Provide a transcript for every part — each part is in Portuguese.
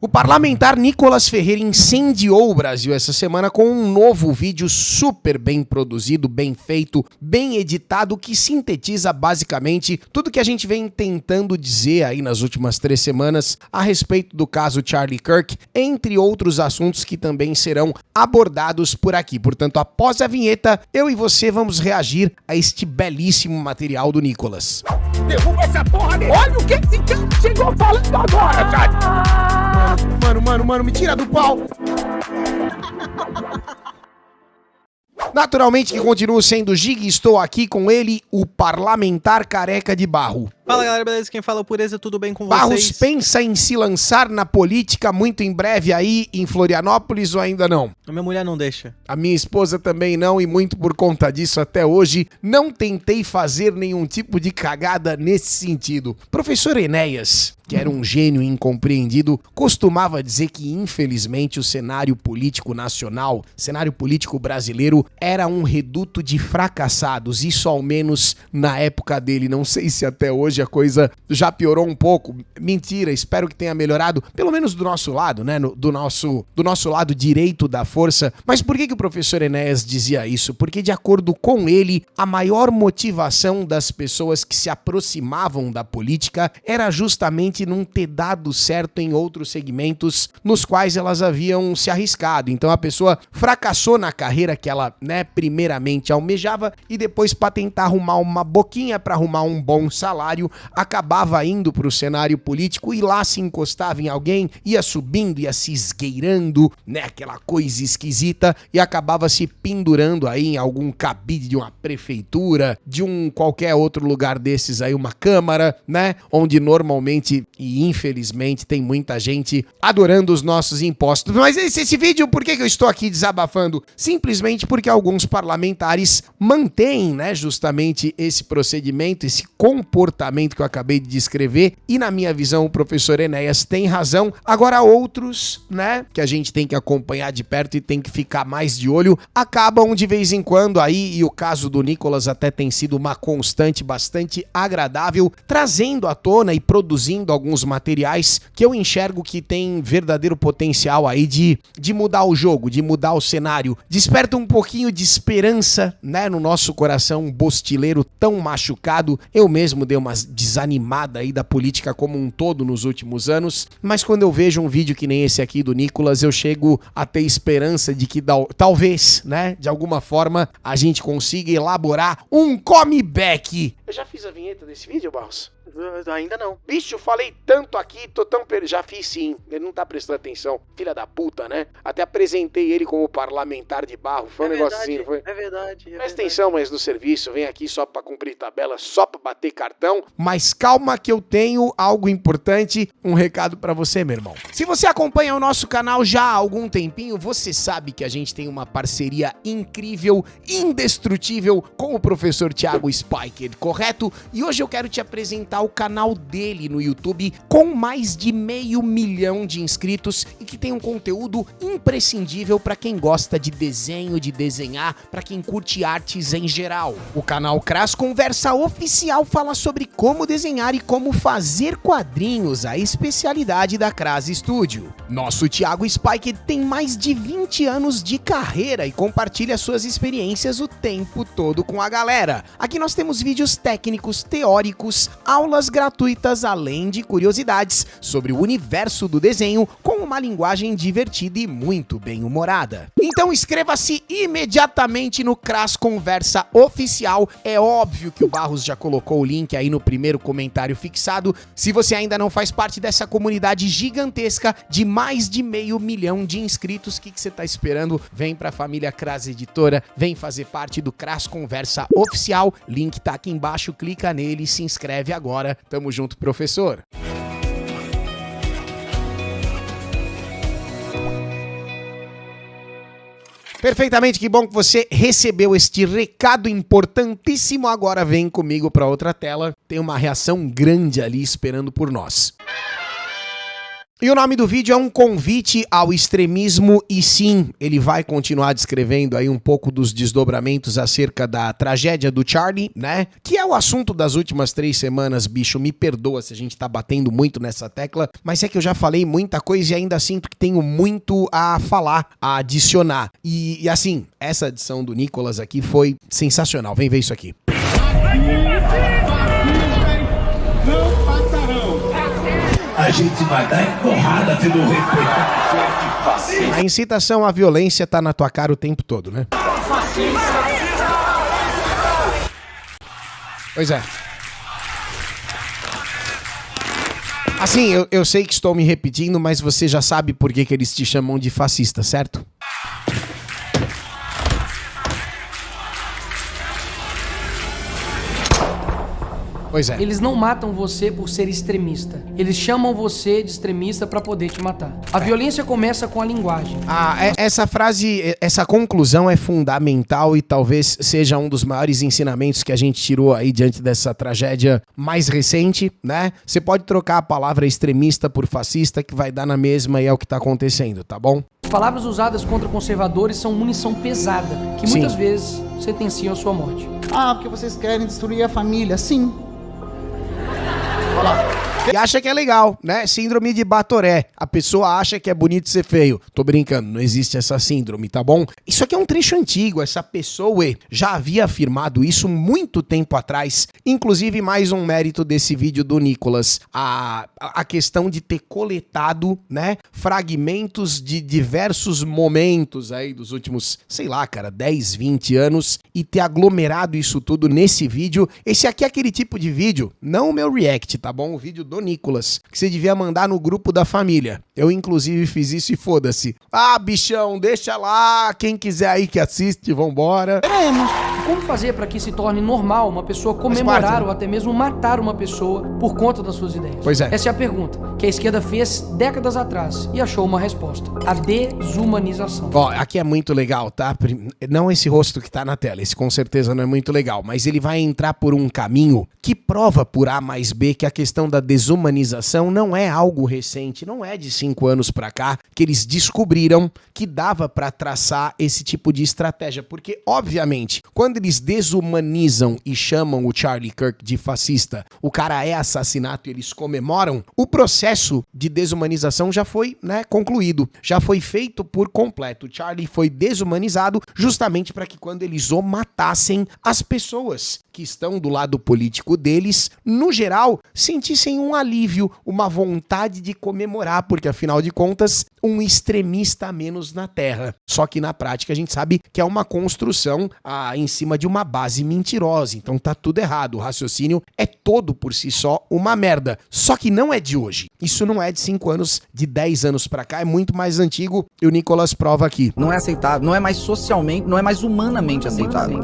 O parlamentar Nicolas Ferreira incendiou o Brasil essa semana com um novo vídeo super bem produzido, bem feito, bem editado, que sintetiza basicamente tudo que a gente vem tentando dizer aí nas últimas 3 semanas a respeito do caso Charlie Kirk, entre outros assuntos que também serão abordados por aqui. Portanto, após a vinheta, eu e você vamos reagir a este belíssimo material do Nicolas. Derruba essa porra dele! Olha o que esse cara chegou falando agora, cara! Mano, me tira do pau! Naturalmente que continuo sendo Gig e estou aqui com ele, o parlamentar careca de Barro. Fala galera, beleza? Quem fala é o Pureza, tudo bem com Barros vocês? pensa em se lançar na política muito em breve aí em Florianópolis ou ainda não? A minha mulher não deixa. A minha esposa também não, e muito por conta disso até hoje não tentei fazer nenhum tipo de cagada nesse sentido. Professor Enéas, que era um gênio incompreendido, costumava dizer que infelizmente o cenário político nacional, cenário político brasileiro, era um reduto de fracassados, isso ao menos na época dele. Não sei se até hoje a coisa já piorou um pouco. Mentira, espero que tenha melhorado, pelo menos do nosso lado, né? Do nosso lado direito da força. Mas por que o professor Enéas dizia isso? Porque, de acordo com ele, a maior motivação das pessoas que se aproximavam da política era justamente não ter dado certo em outros segmentos nos quais elas haviam se arriscado. Então a pessoa fracassou na carreira que ela, primeiramente almejava, e depois, para tentar arrumar uma boquinha, para arrumar um bom salário, acabava indo para o cenário político e lá se encostava em alguém, ia subindo, ia se esgueirando, aquela coisa esquisita, e acabava se pendurando aí em algum cabide de uma prefeitura, de um qualquer outro lugar desses aí, uma câmara, onde normalmente e infelizmente tem muita gente adorando os nossos impostos. Mas esse vídeo, por que eu estou aqui desabafando? Simplesmente porque alguns parlamentares mantêm, justamente esse procedimento, esse comportamento que eu acabei de descrever, e na minha visão o professor Enéas tem razão. Agora outros, que a gente tem que acompanhar de perto e tem que ficar mais de olho, acabam de vez em quando aí, e o caso do Nicolas até tem sido uma constante bastante agradável, trazendo à tona e produzindo alguns materiais que eu enxergo que tem verdadeiro potencial aí de mudar o jogo, de mudar o cenário. Desperta um pouquinho de esperança, no nosso coração bostileiro tão machucado. Eu mesmo dei uma desanimada aí da política como um todo nos últimos anos, mas quando eu vejo um vídeo que nem esse aqui do Nicolas, eu chego a ter esperança de que talvez, de alguma forma, a gente consiga elaborar um comeback. Eu já fiz a vinheta desse vídeo, Barros? Ainda não. Bicho, falei tanto aqui, tô tão... Já fiz sim, ele não tá prestando atenção. Filha da puta, Até apresentei ele como parlamentar de Barro, foi um negocinho, não foi? É verdade. Presta atenção, mas no serviço, vem aqui só pra cumprir tabela, só pra bater cartão. Mas calma que eu tenho algo importante, um recado pra você, meu irmão. Se você acompanha o nosso canal já há algum tempinho, você sabe que a gente tem uma parceria incrível, indestrutível com o professor Thiago Spiker, correto? E hoje eu quero te apresentar o canal dele no YouTube com mais de 500 mil de inscritos e que tem um conteúdo imprescindível para quem gosta de desenho, de desenhar, para quem curte artes em geral. O canal Cras Conversa Oficial fala sobre como desenhar e como fazer quadrinhos, a especialidade da Cras Studio. Nosso Thiago Spike tem mais de 20 anos de carreira e compartilha suas experiências o tempo todo com a galera. Aqui nós temos vídeos técnicos, teóricos, aulas gratuitas, além de curiosidades sobre o universo do desenho com uma linguagem divertida e muito bem-humorada. Então inscreva-se imediatamente no Cras Conversa Oficial. É óbvio que o Barros já colocou o link aí no primeiro comentário fixado. Se você ainda não faz parte dessa comunidade gigantesca de mais de 500 mil de inscritos, o que você tá esperando? Vem pra família Cras Editora, vem fazer parte do Cras Conversa Oficial. Link tá aqui embaixo, clica nele e se inscreve agora. Tamo junto, professor. Perfeitamente, que bom que você recebeu este recado importantíssimo. Agora vem comigo para outra tela. Tem uma reação grande ali esperando por nós. E o nome do vídeo é um convite ao extremismo e sim, ele vai continuar descrevendo aí um pouco dos desdobramentos acerca da tragédia do Charlie, né? Que é o assunto das últimas 3 semanas, bicho. Me perdoa se a gente tá batendo muito nessa tecla, mas é que eu já falei muita coisa e ainda sinto que tenho muito a falar, a adicionar. E assim, essa edição do Nicolas aqui foi sensacional. Vem ver isso aqui. Não passarão. A gente vai dar porrada se não respeitar. A incitação à violência tá na tua cara o tempo todo, né? Pois é. Assim, eu sei que estou me repetindo, mas você já sabe por que eles te chamam de fascista, certo? Pois é. Eles não matam você por ser extremista. Eles chamam você de extremista pra poder te matar. A violência começa com a linguagem. Essa frase, essa conclusão é fundamental e talvez seja um dos maiores ensinamentos que a gente tirou aí diante dessa tragédia mais recente, né? Você pode trocar a palavra extremista por fascista que vai dar na mesma e é o que tá acontecendo, tá bom? As palavras usadas contra conservadores são munição pesada, que muitas vezes sentenciam a sua morte. Ah, porque vocês querem destruir a família. Sim. Olha lá. E acha que é legal, né? Síndrome de Batoré. A pessoa acha que é bonito ser feio. Tô brincando, não existe essa síndrome, tá bom? Isso aqui é um trecho antigo. Essa pessoa já havia afirmado isso muito tempo atrás. Inclusive, mais um mérito desse vídeo do Nicolas. A questão de ter coletado, né, fragmentos de diversos momentos aí dos últimos, sei lá, cara, 10, 20 anos e ter aglomerado isso tudo nesse vídeo. Esse aqui é aquele tipo de vídeo, não o meu react, tá bom? O vídeo do Nicolas, que você devia mandar no grupo da família. Eu, inclusive, fiz isso e foda-se. Ah, bichão, deixa lá, quem quiser aí que assiste, vambora. Como fazer para que se torne normal uma pessoa comemorar ou até mesmo matar uma pessoa por conta das suas ideias? Pois é. Essa é a pergunta que a esquerda fez décadas atrás e achou uma resposta. A desumanização. Ó, aqui é muito legal, tá? Não esse rosto que tá na tela, esse com certeza não é muito legal, mas ele vai entrar por um caminho que prova por A mais B que a questão da desumanização não é algo recente, não é de 5 anos pra cá que eles descobriram que dava pra traçar esse tipo de estratégia, porque, obviamente, quando eles desumanizam e chamam o Charlie Kirk de fascista, o cara é assassinato e eles comemoram, o processo de desumanização já foi, né, concluído, já foi feito por completo. O Charlie foi desumanizado justamente para que quando eles o matassem, as pessoas que estão do lado político deles, no geral, sentissem um alívio, uma vontade de comemorar, porque afinal de contas, um extremista a menos na Terra. Só que na prática a gente sabe que é uma construção em cima de uma base mentirosa, então tá tudo errado. O raciocínio é todo por si só uma merda. Só que não é de hoje. Isso não é de 5 anos, de 10 anos pra cá, é muito mais antigo e o Nicolas prova aqui. Não é aceitável, não é mais socialmente, não é mais humanamente aceitável.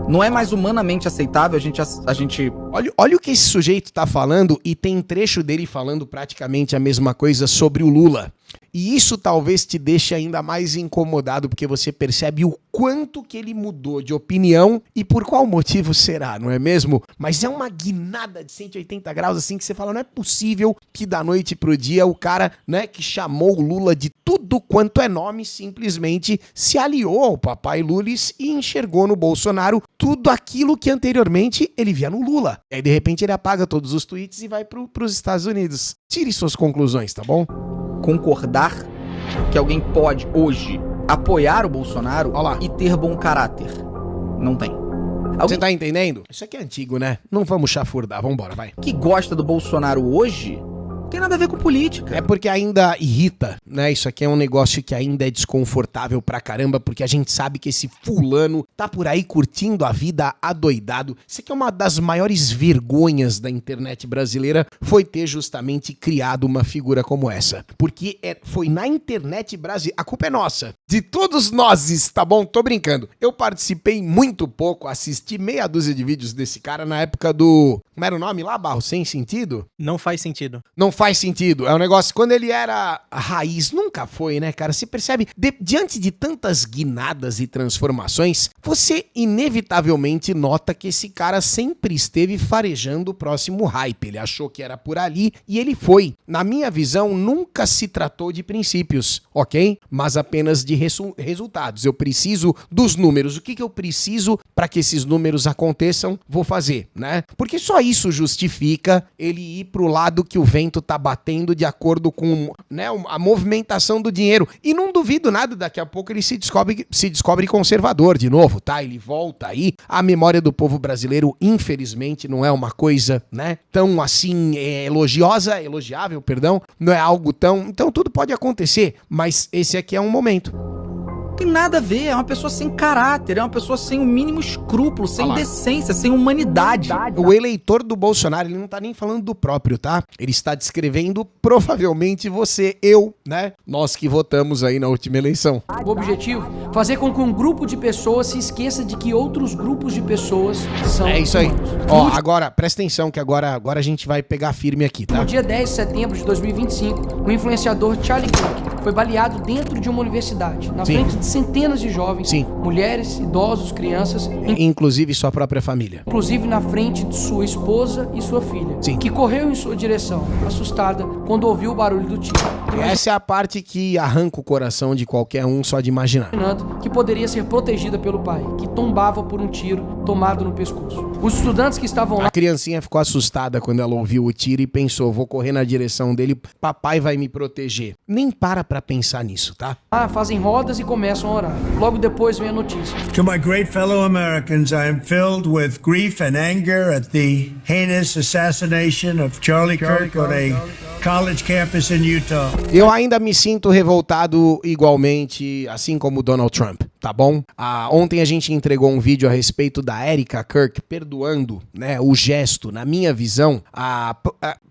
Não é mais humanamente aceitável a gente... Olha o que esse sujeito tá falando e tem trecho dele falando praticamente a mesma coisa sobre o Lula. E isso talvez te deixe ainda mais incomodado, porque você percebe o quanto que ele mudou de opinião e por qual motivo será, não é mesmo? Mas é uma guinada de 180 graus assim que você fala, não é possível que da noite pro dia o cara, né, que chamou o Lula de tudo quanto é nome, simplesmente se aliou ao papai Lulis e enxergou no Bolsonaro tudo aquilo que anteriormente ele via no Lula. E aí de repente ele apaga todos os tweets e vai pros Estados Unidos. Tire suas conclusões, tá bom? Concordar que alguém pode, hoje, apoiar o Bolsonaro e ter bom caráter. Não tem. Você tá entendendo? Isso aqui é antigo, né? Não vamos chafurdar, vambora, vai. Que gosta do Bolsonaro hoje, não tem nada a ver com política. É porque ainda irrita, né? Isso aqui é um negócio que ainda é desconfortável pra caramba, porque a gente sabe que esse fulano tá por aí curtindo a vida adoidado. Isso aqui é uma das maiores vergonhas da internet brasileira, foi ter justamente criado uma figura como essa. Porque foi na internet brasileira, a culpa é nossa, de todos nós, tá bom? Tô brincando. Eu participei muito pouco, assisti meia dúzia de vídeos desse cara na época do... Como era o nome lá, Barro? Sem Sentido? Não faz sentido. Não faz faz sentido. É um negócio, quando ele era a raiz, nunca foi, né, cara? Você percebe, diante de tantas guinadas e transformações, você inevitavelmente nota que esse cara sempre esteve farejando o próximo hype. Ele achou que era por ali e ele foi. Na minha visão, nunca se tratou de princípios, ok? Mas apenas de resultados. Eu preciso dos números. O que eu preciso para que esses números aconteçam? Vou fazer, né? Porque só isso justifica ele ir pro lado que o vento tá batendo de acordo com, né, a movimentação do dinheiro. E não duvido nada, daqui a pouco ele se descobre conservador de novo, tá? Ele volta aí. A memória do povo brasileiro, infelizmente, não é uma coisa, né, tão assim elogiável, perdão. Não é algo tão... Então tudo pode acontecer, mas esse aqui é um momento. Tem nada a ver, é uma pessoa sem caráter, é uma pessoa sem o mínimo escrúpulo, sem decência, sem humanidade. O eleitor do Bolsonaro, ele não tá nem falando do próprio, tá? Ele está descrevendo provavelmente você, eu, né? Nós que votamos aí na última eleição. O objetivo, fazer com que um grupo de pessoas se esqueça de que outros grupos de pessoas são... É isso aí. Ó, agora, presta atenção que agora a gente vai pegar firme aqui, tá? No dia 10 de setembro de 2025, o influenciador Charlie Kirk foi baleado dentro de uma universidade, na frente de centenas de jovens, mulheres, idosos, crianças, inclusive sua própria família. Inclusive na frente de sua esposa e sua filha, que correu em sua direção, assustada, quando ouviu o barulho do tiro. Essa é a parte que arranca o coração de qualquer um só de imaginar. Que poderia ser protegida pelo pai, que tombava por um tiro tomado no pescoço. Os estudantes que estavam lá... A criancinha ficou assustada quando ela ouviu o tiro e pensou, vou correr na direção dele, papai vai me proteger. Nem para pensar nisso, tá? Fazem rodas e começam a orar. Logo depois vem a notícia. To my great fellow Americans, I am filled with grief and anger at the heinous assassination of Charlie Kirk on a college campus in Utah. Eu ainda me sinto revoltado igualmente, assim como o Donald Trump, tá bom? Ontem a gente entregou um vídeo a respeito da Erika Kirk perdoando, né, o gesto, na minha visão,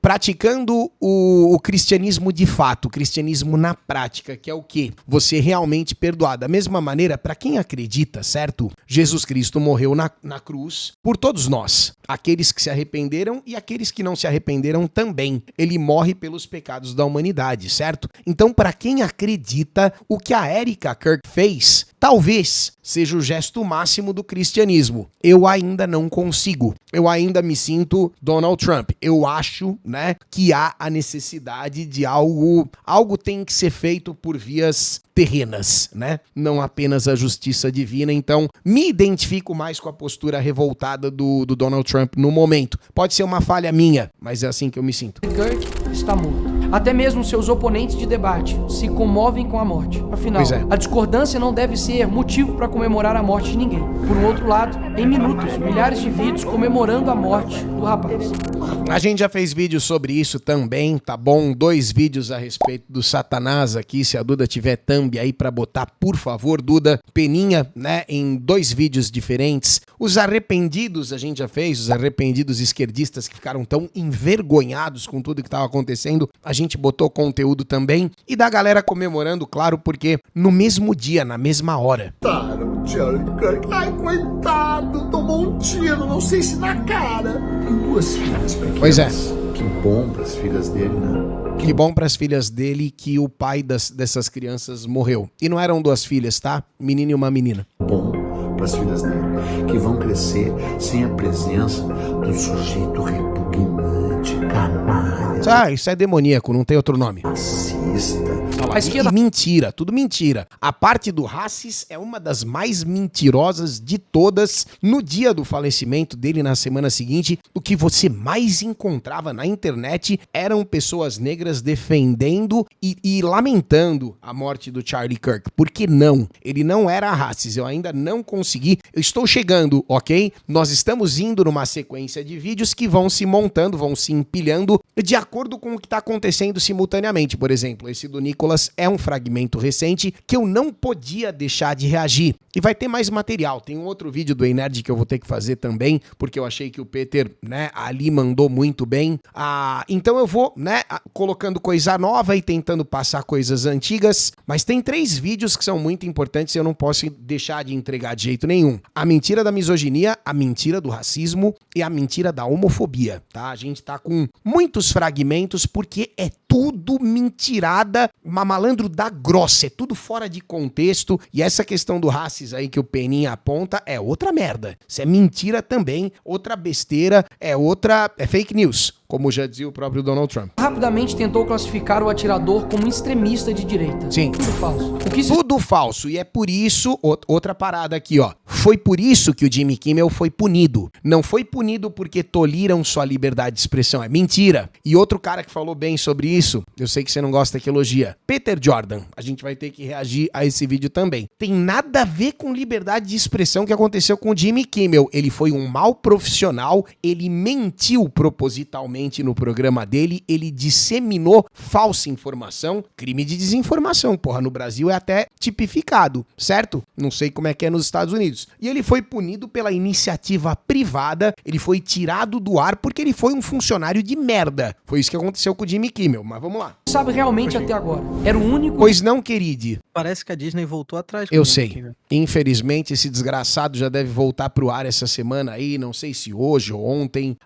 praticando o cristianismo de fato, o cristianismo na prática, que é o quê? Você realmente perdoar. Da mesma maneira, para quem acredita, certo? Jesus Cristo morreu na cruz por todos nós, aqueles que se arrependeram e aqueles que não se arrependeram também. Ele morre pelos pecados da humanidade, certo? Então, para quem acredita, o que a Erika Kirk fez, talvez seja o gesto máximo do cristianismo. Eu ainda não consigo. Eu ainda me sinto Donald Trump. Eu acho, né, que há a necessidade de algo tem que ser feito por vias terrenas, né? Não apenas a justiça divina. Então, me identifico mais com a postura revoltada do Donald Trump no momento. Pode ser uma falha minha, mas é assim que eu me sinto. Kirk está morto. Até mesmo seus oponentes de debate se comovem com a morte. Afinal, a discordância não deve ser motivo para comemorar a morte de ninguém. Por outro lado, em minutos, milhares de vídeos comemorando a morte do rapaz. A gente já fez vídeos sobre isso também, tá bom? 2 vídeos a respeito do Satanás aqui. Se a Duda tiver thumb aí pra botar, por favor, Duda, peninha, né? Em 2 vídeos diferentes. Os arrependidos a gente já fez, os arrependidos esquerdistas que ficaram tão envergonhados com tudo que estava acontecendo. A gente botou conteúdo também. E da galera comemorando, claro, porque no mesmo dia, na mesma hora. Charlie Kirk, ai, coitado, tomou um tiro, não sei se na cara. Tem 2 filhas pequenas. Pois é. Que bom pras filhas dele, né? Que bom pras filhas dele que o pai dessas crianças morreu. E não eram 2 filhas, tá? Menino e uma menina. Bom pras filhas dele, que vão crescer sem a presença do sujeito repugnante, canalha. Isso é demoníaco, não tem outro nome. Racista. E mentira, tudo mentira. A parte do Racis é uma das mais mentirosas de todas. No dia do falecimento dele, na semana seguinte, o que você mais encontrava na internet eram pessoas negras defendendo e lamentando a morte do Charlie Kirk. Por que não? Ele não era Racis, eu ainda não consegui. Eu estou chegando, ok? Nós estamos indo numa sequência de vídeos que vão se montando, vão se empilhando de acordo com o que está acontecendo simultaneamente. Por exemplo, esse do Nicolas é um fragmento recente que eu não podia deixar de reagir. E vai ter mais material. Tem um outro vídeo do Ei Nerd que eu vou ter que fazer também, porque eu achei que o Peter, né, ali mandou muito bem. Então eu vou, né, colocando coisa nova e tentando passar coisas antigas. Mas tem 3 vídeos que são muito importantes e eu não posso deixar de entregar de jeito nenhum. A mentira da misoginia, a mentira do racismo e a mentira da homofobia, tá? A gente tá com muitos fragmentos porque é tudo mentirada, malandro da grossa, é tudo fora de contexto, e essa questão do racis aí que o Peninha aponta é outra merda. Isso é mentira também, outra besteira, é fake news, como já dizia o próprio Donald Trump. Rapidamente tentou classificar o atirador como um extremista de direita. Sim. Tudo falso. Tudo falso, e é por isso, outra parada aqui, ó, foi por isso que o Jimmy Kimmel foi punido. Não foi punido porque tolhiram sua liberdade de expressão, é mentira. E outro cara que falou bem sobre isso, eu sei que você não gosta que elogia, Peter Jordan, a gente vai ter que reagir a esse vídeo também. Tem nada a ver com liberdade de expressão que aconteceu com o Jimmy Kimmel. Ele foi um mau profissional, ele mentiu propositalmente no programa dele, ele disseminou falsa informação, crime de desinformação, porra, no Brasil é até tipificado, certo? Não sei como é que é nos Estados Unidos. E ele foi punido pela iniciativa privada, ele foi tirado do ar porque ele foi um funcionário de merda. Foi isso que aconteceu com o Jimmy Kimmel, mas vamos lá. Sabe realmente até agora. Era o único... Pois não, querido. Parece que a Disney voltou atrás. Eu sei. Infelizmente, esse desgraçado já deve voltar pro ar essa semana aí, não sei se hoje ou ontem.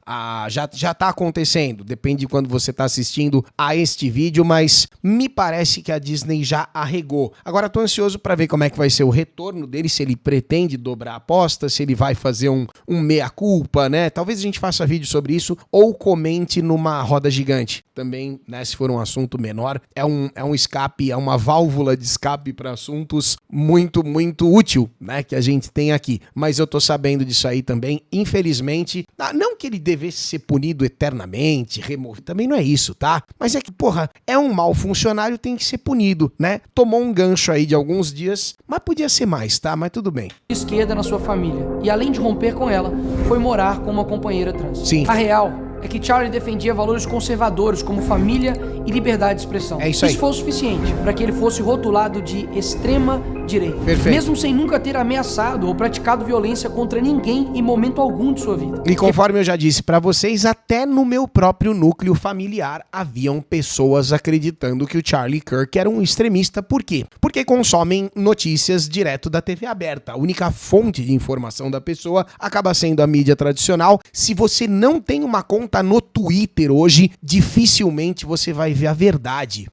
Já tá acontecendo, depende de quando você tá assistindo a este vídeo, mas me parece que a Disney já arregou. Agora tô ansioso pra ver como é que vai ser o retorno dele, se ele pretende dobrar a aposta, se ele vai fazer um meia-culpa, né? Talvez a gente faça vídeo sobre isso ou comente numa roda gigante. Também, né, se for um assunto menor, é um escape, é uma válvula de escape para assuntos muito, muito útil, né, que a gente tem aqui. Mas eu tô sabendo disso aí também, infelizmente. Não que ele devesse ser punido eternamente, removido, também não é isso, tá? Mas é que, porra, é um mau funcionário, tem que ser punido, né? Tomou um gancho aí de alguns dias, mas podia ser mais, tá? Mas tudo bem. Esquerda na sua família. E além de romper com ela, foi morar com uma companheira trans. Sim. A real é que Charlie defendia valores conservadores como família e liberdade de expressão. É isso aí. Isso foi o suficiente para que ele fosse rotulado de extrema direita. Perfeito. Mesmo sem nunca ter ameaçado ou praticado violência contra ninguém em momento algum de sua vida. E conforme eu já disse pra vocês, até no meu próprio núcleo familiar haviam pessoas acreditando que o Charlie Kirk era um extremista. Por quê? Porque consomem notícias direto da TV aberta. A única fonte de informação da pessoa acaba sendo a mídia tradicional. Se você não tem uma conta no Twitter hoje, dificilmente você vai ver a verdade.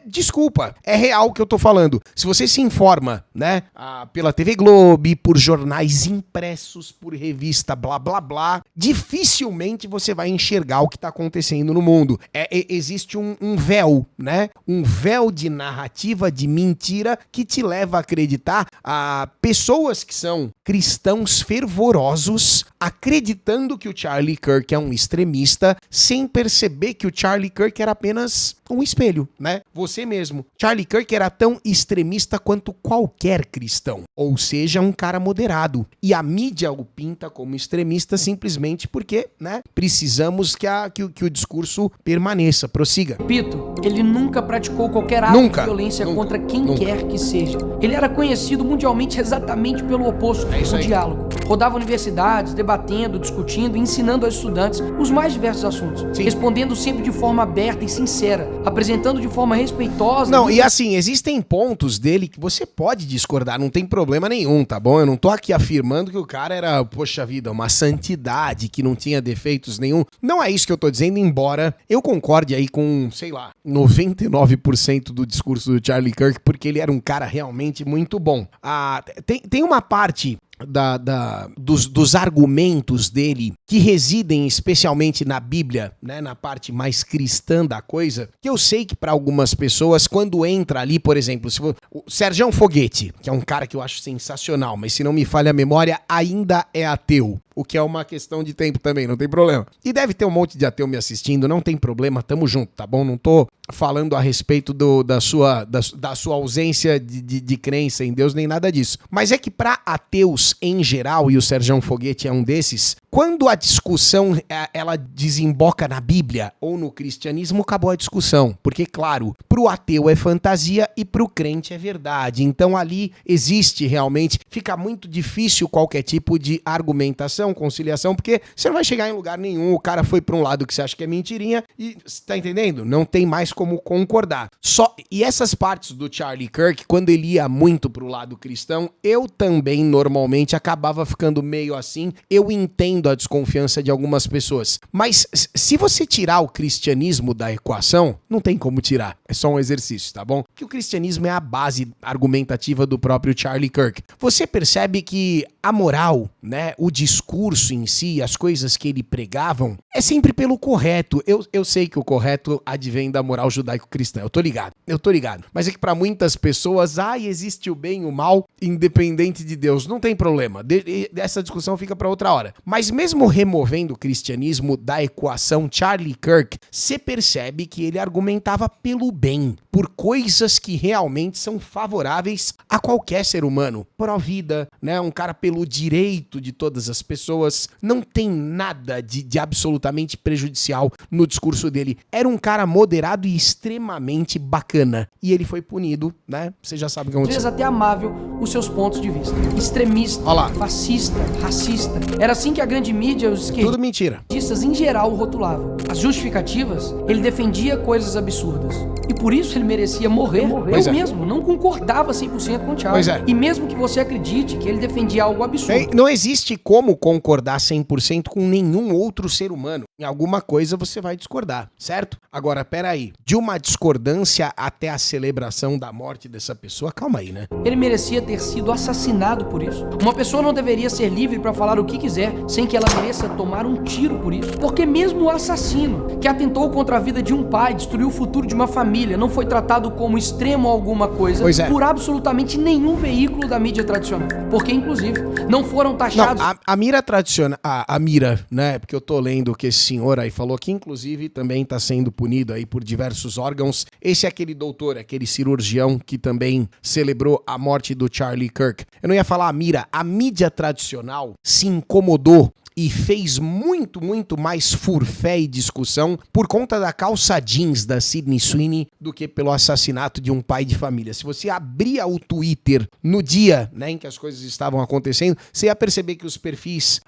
Desculpa, é real o que eu tô falando. Se você se informa, né, pela TV Globo, por jornais impressos, por revista blá blá blá, dificilmente você vai enxergar o que tá acontecendo no mundo. Existe um véu, né, um véu de narrativa, de mentira, que te leva a acreditar pessoas que são cristãos fervorosos, acreditando que o Charlie Kirk é um extremista, sem perceber que o Charlie Kirk era apenas um espelho, né? Você mesmo. Charlie Kirk era tão extremista quanto qualquer cristão, ou seja, um cara moderado. E a mídia o pinta como extremista simplesmente porque, né, precisamos que o discurso permaneça, prossiga. Repito, ele nunca praticou qualquer ato de violência contra quem quer que seja. Ele era conhecido mundialmente exatamente pelo oposto, o diálogo. Rodava universidades, debatendo, discutindo e ensinando aos estudantes os mais diversos assuntos. Sim. Respondendo sempre de forma aberta e sincera, apresentando de forma respeitosa. Não, e assim, existem pontos dele que você pode discordar, não tem problema nenhum, tá bom? Eu não tô aqui afirmando que o cara era, poxa vida, uma santidade, que não tinha defeitos nenhum. Não é isso que eu tô dizendo, embora eu concorde aí com, sei lá, 99% do discurso do Charlie Kirk, porque ele era um cara realmente muito bom. Tem uma parte dos argumentos dele que residem especialmente na Bíblia, né, na parte mais cristã da coisa, que eu sei que para algumas pessoas, quando entra ali, por exemplo, o Sergião Foguete, que é um cara que eu acho sensacional, mas se não me falha a memória, ainda é ateu. O que é uma questão de tempo também, não tem problema. E deve ter um monte de ateu me assistindo, não tem problema, tamo junto, tá bom? Não tô falando a respeito da sua ausência de crença em Deus, nem nada disso. Mas é que pra ateus em geral, e o Sergião Foguete é um desses, quando a discussão ela desemboca na Bíblia ou no cristianismo, acabou a discussão. Porque, claro, pro ateu é fantasia e pro crente é verdade. Então ali existe realmente, fica muito difícil qualquer tipo de argumentação, conciliação, porque você não vai chegar em lugar nenhum, o cara foi pra um lado que você acha que é mentirinha e, tá entendendo? Não tem mais como concordar. E essas partes do Charlie Kirk, quando ele ia muito pro lado cristão, eu também normalmente acabava ficando meio assim. Eu entendo entendo a desconfiança de algumas pessoas. Mas se você tirar o cristianismo da equação, não tem como tirar. É só um exercício, tá bom? Que o cristianismo é a base argumentativa do próprio Charlie Kirk. Você percebe que a moral, né, o discurso em si, as coisas que ele pregavam, é sempre pelo correto. Eu sei que o correto advém da moral judaico-cristã, eu tô ligado. Mas é que pra muitas pessoas, existe o bem e o mal, independente de Deus. Não tem problema. Essa discussão fica pra outra hora. Mas mesmo removendo o cristianismo da equação, Charlie Kirk, você percebe que ele argumentava pelo bem, por coisas que realmente são favoráveis a qualquer ser humano. Pró-vida, né? Um cara pelo direito de todas as pessoas. Não tem nada de absolutamente prejudicial no discurso dele. Era um cara moderado e extremamente bacana. E ele foi punido, né? Você já sabe o que aconteceu. Até amável os seus pontos de vista. Extremista, fascista, racista. Era assim que a grande mídia, os tudo mentira. Em geral, o rotulavam. As justificativas, ele defendia coisas absurdas. E por isso ele merecia morrer. Eu mesmo não concordava 100% com o Charlie. E mesmo que você acredite que ele defendia algo absurdo. Não existe como concordar 100% com nenhum outro ser humano. Em alguma coisa você vai discordar, certo? Agora, peraí. De uma discordância até a celebração da morte dessa pessoa, calma aí, né? Ele merecia ter sido assassinado por isso. Uma pessoa não deveria ser livre pra falar o que quiser, sem que ela mereça tomar um tiro por isso. Porque mesmo o assassino, que atentou contra a vida de um pai, destruiu o futuro de uma família, não foi tratado como extremo alguma coisa por absolutamente nenhum veículo da mídia tradicional. Porque, inclusive, não foram taxados... Não, a mira tradicional... A mira, né? Porque eu tô lendo que esse senhor aí falou que, inclusive, também tá sendo punido aí por diversos órgãos. Esse é aquele doutor, aquele cirurgião que também celebrou a morte do Charlie Kirk. Eu não ia falar a mira. A mídia tradicional se incomodou e fez muito mais furfé e discussão por conta da calça jeans da Sydney Sweeney do que pelo assassinato de um pai de família. Se você abria o Twitter no dia, né, em que as coisas estavam acontecendo, você ia perceber que os perfis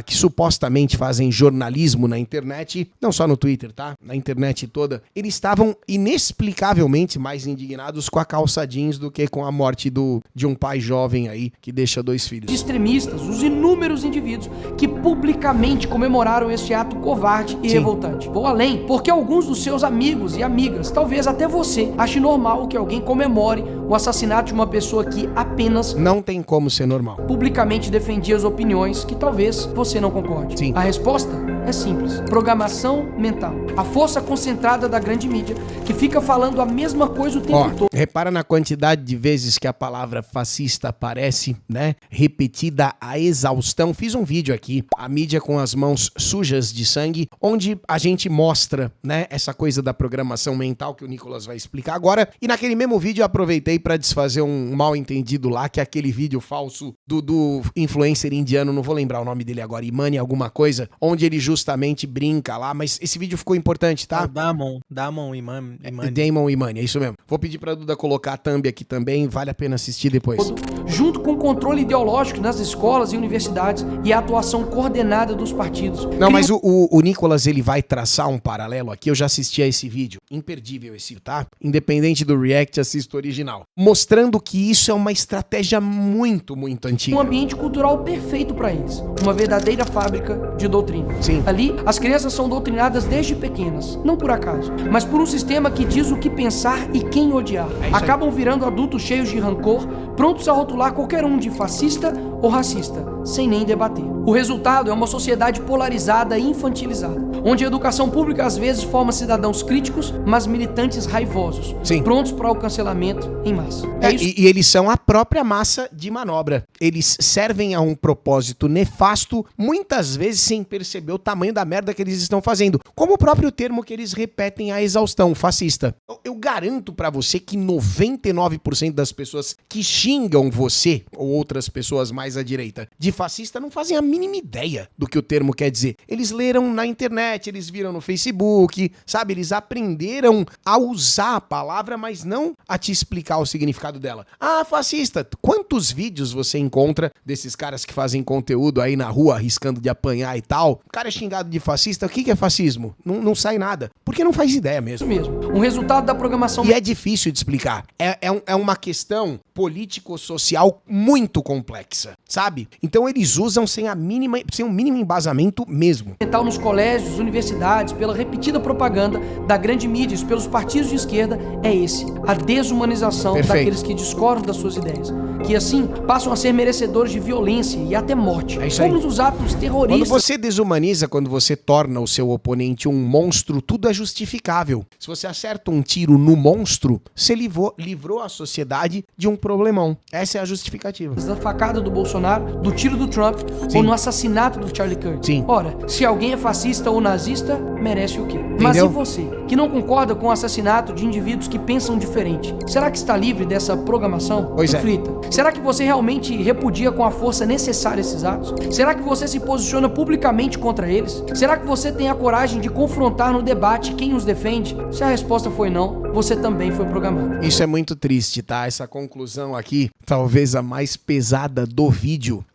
que supostamente fazem jornalismo na internet, não só no Twitter, tá? Na internet toda, eles estavam inexplicavelmente mais indignados com a calça jeans do que com a morte de um pai jovem aí que deixa 2 filhos. Extremistas, os inúmeros indivíduos que publicamente comemoraram este ato covarde e revoltante. Vou além, porque alguns dos seus amigos e amigas, talvez até você, ache normal que alguém comemore o assassinato de uma pessoa que apenas... Não tem como ser normal. ...publicamente defendia as opiniões que talvez você não concorde. Sim. A resposta é simples. Programação mental. A força concentrada da grande mídia que fica falando a mesma coisa o tempo todo. Repara na quantidade de vezes que a palavra fascista aparece, né? Repetida a exaustão. Fiz um vídeo aqui, a mídia com as mãos sujas de sangue, onde a gente mostra, né, essa coisa da programação mental que o Nicolas vai explicar agora. E naquele mesmo vídeo eu aproveitei pra desfazer um mal entendido lá, que é aquele vídeo falso do influencer indiano, não vou lembrar o nome dele agora, Imani alguma coisa, onde ele justamente brinca lá, mas esse vídeo ficou importante, tá? Damon Imani. Damon Imani, é isso mesmo. Vou pedir pra Duda colocar a thumb aqui também, vale a pena assistir depois. Junto com o controle ideológico nas escolas e universidades e a atuação coordenada dos partidos. Não, mas o Nicolas, ele vai traçar um paralelo aqui, eu já assisti a esse vídeo, imperdível esse, tá? Independente do react, assisto o original. Mostrando que isso é uma estratégia muito antiga. Um ambiente cultural perfeito pra eles. Uma verdadeira fábrica de doutrina. Sim. Ali, as crianças são doutrinadas desde pequenas, não por acaso, mas por um sistema que diz o que pensar e quem odiar. Acabam virando adultos cheios de rancor, prontos a rotular qualquer um de fascista ou racista, sem nem debater. O resultado é uma sociedade polarizada e infantilizada, onde a educação pública às vezes forma cidadãos críticos, mas militantes raivosos, prontos para o cancelamento em massa. E eles são a própria massa de manobra. Eles servem a um propósito nefasto, muitas vezes sem perceber o tamanho da merda que eles estão fazendo. Como o próprio termo que eles repetem à exaustão, fascista. Eu garanto pra você que 99% das pessoas que xingam você, ou outras pessoas mais à direita, de fascista, não fazem a mínima ideia do que o termo quer dizer. Eles leram na internet, internet, eles viram no Facebook, sabe? Eles aprenderam a usar a palavra, mas não a te explicar o significado dela. Ah, fascista, quantos vídeos você encontra desses caras que fazem conteúdo aí na rua, arriscando de apanhar e tal? O cara é xingado de fascista, o que é fascismo? Não sai nada, porque não faz ideia mesmo. Isso mesmo, um resultado da programação... E é difícil de explicar, é uma questão político-social muito complexa, sabe? Então eles usam sem um mínimo embasamento mesmo. Nos colégios, universidades, pela repetida propaganda da grande mídia, pelos partidos de esquerda, é esse, a desumanização daqueles que discordam das suas ideias, que assim passam a ser merecedores de violência e até morte. É isso aí. Como os atos terroristas. Quando você desumaniza, quando você torna o seu oponente um monstro, tudo é justificável. Se você acerta um tiro no monstro, você livrou a sociedade de um problemão. Essa é a justificativa. Da facada do Bolsonaro, do tiro do Trump, ou no assassinato do Charlie Kirk. Sim. Ora, se alguém é fascista ou nazista, merece o quê? Entendeu? Mas e você, que não concorda com o assassinato de indivíduos que pensam diferente? Será que está livre dessa programação? Pois Reflita. Será que você realmente repudia com a força necessária esses atos? Será que você se posiciona publicamente contra eles? Será que você tem a coragem de confrontar no debate quem os defende? Se a resposta foi não, você também foi programado. Isso é muito triste, tá? Essa conclusão aqui, talvez a mais pesada do vídeo,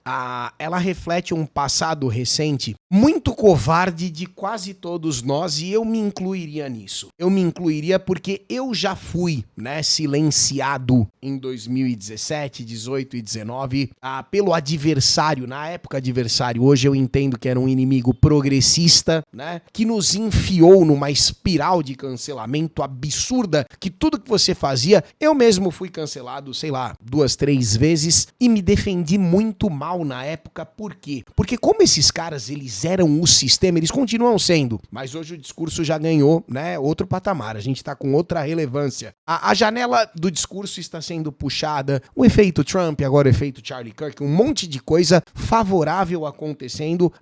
ela reflete um passado recente muito covarde de quase todos nós, e eu me incluiria nisso. Eu me incluiria porque eu já fui, né, silenciado em 2017, 18 e 19 pelo adversário, na época adversário, hoje eu entendo que era um inimigo progressista, né, que nos enfiou numa espiral de cancelamento absurda, que tudo que você fazia, eu mesmo fui cancelado, sei lá, 2, 3 vezes, e me defendi muito mal na época. Por quê? Porque como esses caras, eles eram o sistema, eles continuam sendo, mas hoje o discurso já ganhou, né, outro patamar, a gente tá com outra relevância. A janela do discurso está sendo puxada, o efeito Trump, agora o efeito Charlie Kirk, um monte de coisa favorável acontecendo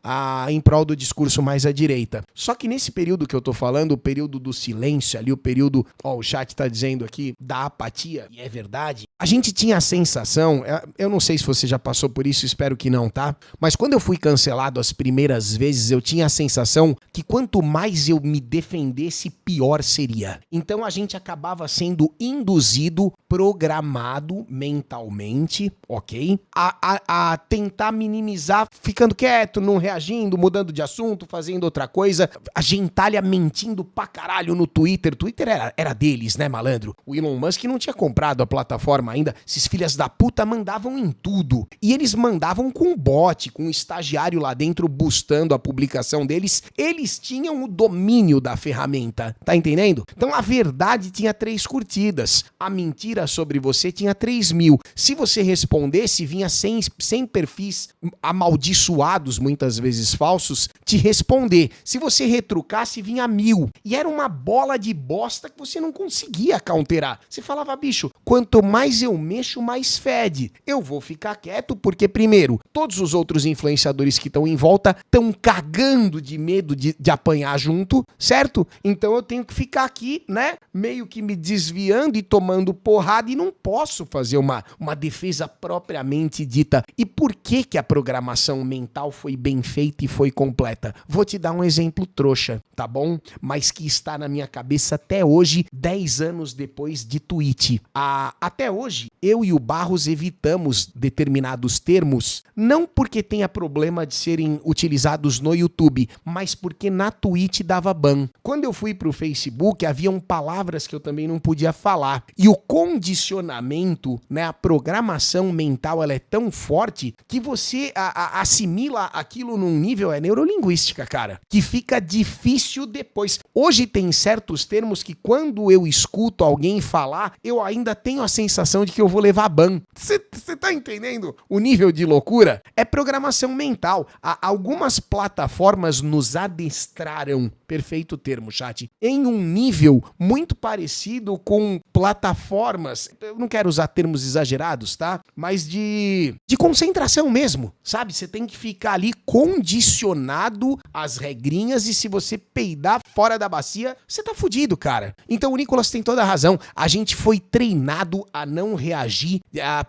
em prol do discurso mais à direita. Só que nesse período que eu tô falando, o período do silêncio ali, o período, o chat tá dizendo aqui, da apatia, e é verdade, a gente tinha a sensação, eu não sei se você já passou por isso, espero que não, tá? Mas quando eu fui cancelado as primeiras vezes, eu tinha a sensação que quanto mais eu me defendesse, pior seria. Então a gente acabava sendo induzido, programado mentalmente, ok? A tentar minimizar, ficando quieto, não reagindo, mudando de assunto, fazendo outra coisa. A gentalha mentindo pra caralho no Twitter. Twitter era deles, né, malandro? O Elon Musk não tinha comprado a plataforma ainda. Esses filhas da puta mandavam em tudo. E eles mandavam com bot, com um estagiário lá dentro boostando a publicação deles. Eles tinham o domínio da ferramenta, tá entendendo? Então a verdade tinha 3 curtidas. A mentira sobre você tinha 3.000. Se você respondesse, vinha 100 perfis amaldiçoados, muitas vezes falsos, te responder. Se você retrucasse, vinha 1.000. E era uma bola de bosta que você não conseguia counterar. Você falava, bicho, quanto mais eu mexo, mais fede. Eu vou ficar quieto porque, primeiro, todos os outros influenciadores que estão em volta estão cagando de medo de apanhar junto, certo? Então eu tenho que ficar aqui, né, meio que me desviando e tomando porrada, e não posso fazer uma defesa propriamente dita. E por que a programação mental foi bem feita e foi completa? Vou te dar um exemplo trouxa, tá bom? Mas que está na minha cabeça até hoje, 10 anos depois de tweet. Até hoje, eu e o Barros evitamos determinados termos, não porque tenha problema de serem utilizados no YouTube, mas porque na Twitch dava ban. Quando eu fui pro Facebook, haviam palavras que eu também não podia falar. E o condicionamento, né, a programação mental, ela é tão forte que você assimila aquilo num nível, é neurolinguística, cara, que fica difícil depois. Hoje tem certos termos que quando eu escuto alguém falar, eu ainda tenho a sensação de que eu vou levar ban. Você tá entendendo o nível de loucura? É programação mental. Algumas plataformas nos adestraram, perfeito termo, chat, em um nível muito parecido com plataformas, eu não quero usar termos exagerados, tá? Mas de concentração mesmo, sabe? Você tem que ficar ali condicionado às regrinhas, e se você peidar fora da bacia, você tá fudido, cara. Então o Nicolas tem toda a razão. A gente foi treinado treinado a não reagir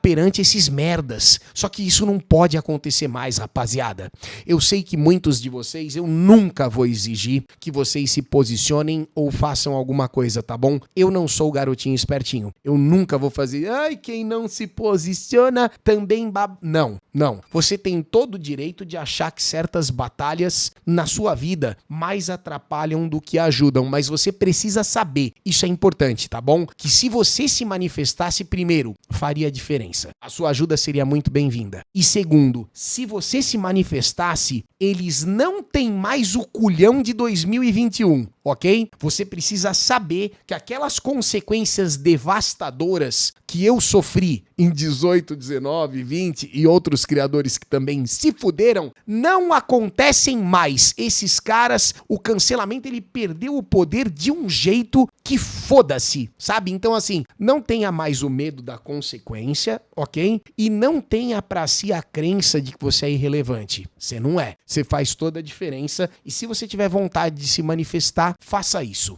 perante esses merdas. Só que isso não pode acontecer mais, rapaziada. Eu sei que muitos de vocês, eu nunca vou exigir que vocês se posicionem ou façam alguma coisa, tá bom? Eu não sou o garotinho espertinho. Eu nunca vou fazer, quem não se posiciona também Não. Você tem todo o direito de achar que certas batalhas na sua vida mais atrapalham do que ajudam, mas você precisa saber, isso é importante, tá bom? Que se você se manifestasse primeiro, faria diferença. A sua ajuda seria muito bem-vinda. E segundo, se você se manifestasse, eles não têm mais o culhão de 2021, ok? Você precisa saber que aquelas consequências devastadoras que eu sofri em 18, 19, 20 e outros criadores que também se fuderam, não acontecem mais. Esses caras, o cancelamento, ele perdeu o poder de um jeito que foda-se, sabe? Então, assim, não tenha mais o medo da consequência, ok? E não tenha pra si a crença de que você é irrelevante. Você não é. Você faz toda a diferença e se você tiver vontade de se manifestar, faça isso.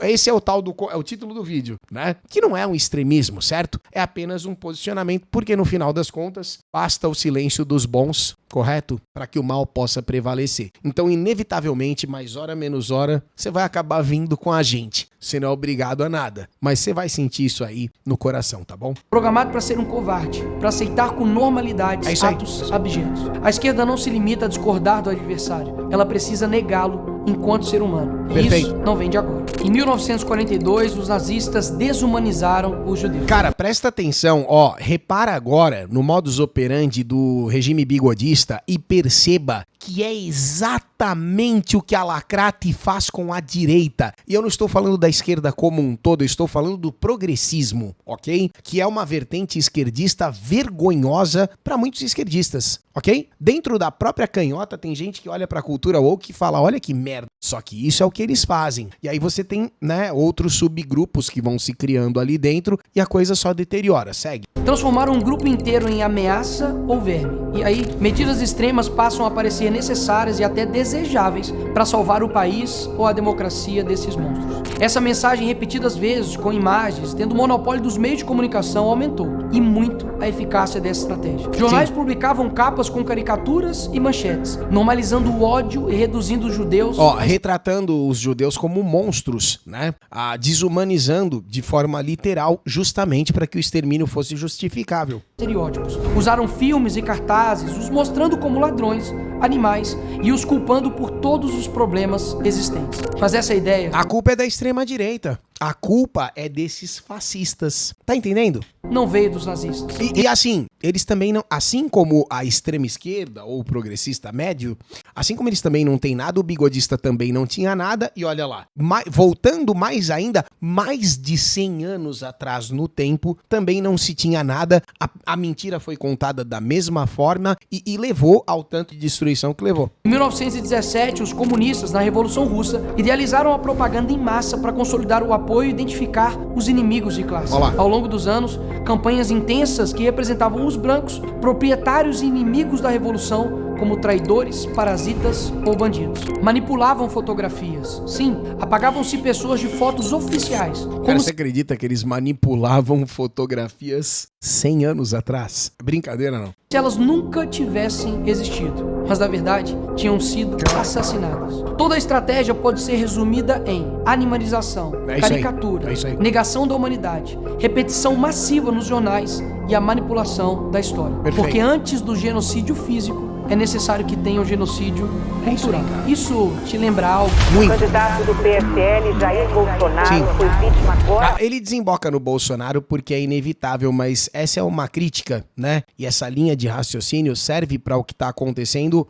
Esse é o tal do... É o título do vídeo, né? Que não é um extremismo, certo? É apenas um posicionamento, porque no final das contas, basta o silêncio dos bons, correto? Para que o mal possa prevalecer. Então, inevitavelmente, mais hora menos hora, você vai acabar vindo com a gente. Você não é obrigado a nada, mas você vai sentir isso aí no coração, tá bom? Programado para ser um covarde, para aceitar com normalidade atos abjetos. A esquerda não se limita a discordar do adversário, ela precisa negá-lo enquanto ser humano. Perfeito. Isso não vem de agora. Em 1942, os nazistas desumanizaram os judeus. Cara, presta atenção, ó, repara agora no modus operandi do regime bigodista e perceba que é exatamente o que a Lacrate faz com a direita. E eu não estou falando da esquerda como um todo, eu estou falando do progressismo, ok? Que é uma vertente esquerdista vergonhosa para muitos esquerdistas, ok? Dentro da própria canhota tem gente que olha pra cultura woke e fala, olha que merda. Só que isso é o que eles fazem. E aí você tem, né, outros subgrupos que vão se criando ali dentro e a coisa só deteriora. Segue. Transformaram um grupo inteiro em ameaça ou verme. E aí, medidas extremas passam a parecer necessárias e até desejáveis para salvar o país ou a democracia desses monstros. Essa mensagem, repetidas vezes, com imagens, tendo o monopólio dos meios de comunicação, aumentou. E muito a eficácia dessa estratégia. Jornais publicavam capas com caricaturas e manchetes, normalizando o ódio e reduzindo os judeus... retratando os judeus como monstros, né? Desumanizando de forma literal, justamente para que o extermínio fosse justificável. Estereótipos. Usaram filmes e cartazes, os mostrando como ladrões, animais e os culpando por todos os problemas existentes. Mas essa ideia... A culpa é da extrema-direita. A culpa é desses fascistas. Tá entendendo? Não veio dos nazistas. E assim, eles também não... Assim como a extrema-esquerda ou o progressista médio, assim como eles também não têm nada, o bigodista também não tinha nada. E olha lá, voltando mais ainda, mais de 100 anos atrás no tempo, também não se tinha nada. A mentira foi contada da mesma forma e levou ao tanto de destruição que levou. Em 1917, os comunistas, na Revolução Russa, idealizaram a propaganda em massa para consolidar o apoio e identificar os inimigos de classe. Olá. Ao longo dos anos, campanhas intensas que representavam os brancos, proprietários e inimigos da Revolução, como traidores, parasitas ou bandidos. Manipulavam fotografias. Sim, apagavam-se pessoas de fotos oficiais. Cara, você acredita que eles manipulavam fotografias 100 anos atrás? Brincadeira, não. Se elas nunca tivessem existido, mas na verdade tinham sido assassinadas. Toda a estratégia pode ser resumida em animalização, caricatura, negação da humanidade, repetição massiva nos jornais e a manipulação da história. Perfeito. Porque antes do genocídio físico, é necessário que tenha um genocídio cultural. Isso te lembra algo? Muito. O candidato do PSL, Jair Bolsonaro, foi vítima agora. Ele desemboca no Bolsonaro porque é inevitável, mas essa é uma crítica, né? E essa linha de raciocínio serve para o que está acontecendo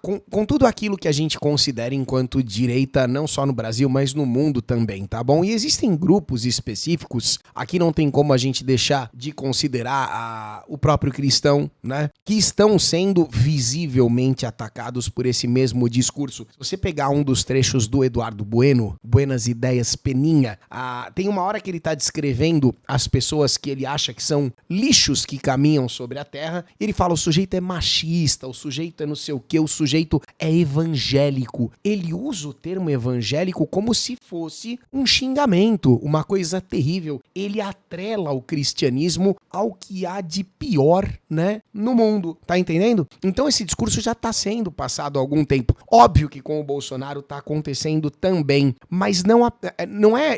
com tudo aquilo que a gente considera enquanto direita, não só no Brasil, mas no mundo também, tá bom? E existem grupos específicos, aqui não tem como a gente deixar de considerar o próprio cristão, né? Que estão sendo visivelmente atacados por esse mesmo discurso. Se você pegar um dos trechos do Eduardo Bueno, Buenas Ideias Peninha, tem uma hora que ele tá descrevendo as pessoas que ele acha que são lixos que caminham sobre a terra, ele fala, o sujeito é machista, o sujeito é não sei o que, o sujeito é evangélico. Ele usa o termo evangélico como se fosse um xingamento, uma coisa terrível. Ele atrela o cristianismo ao que há de pior, né, no mundo. Tá entendendo? Então esse discurso já tá sendo passado há algum tempo. Óbvio que com o Bolsonaro tá acontecendo também, mas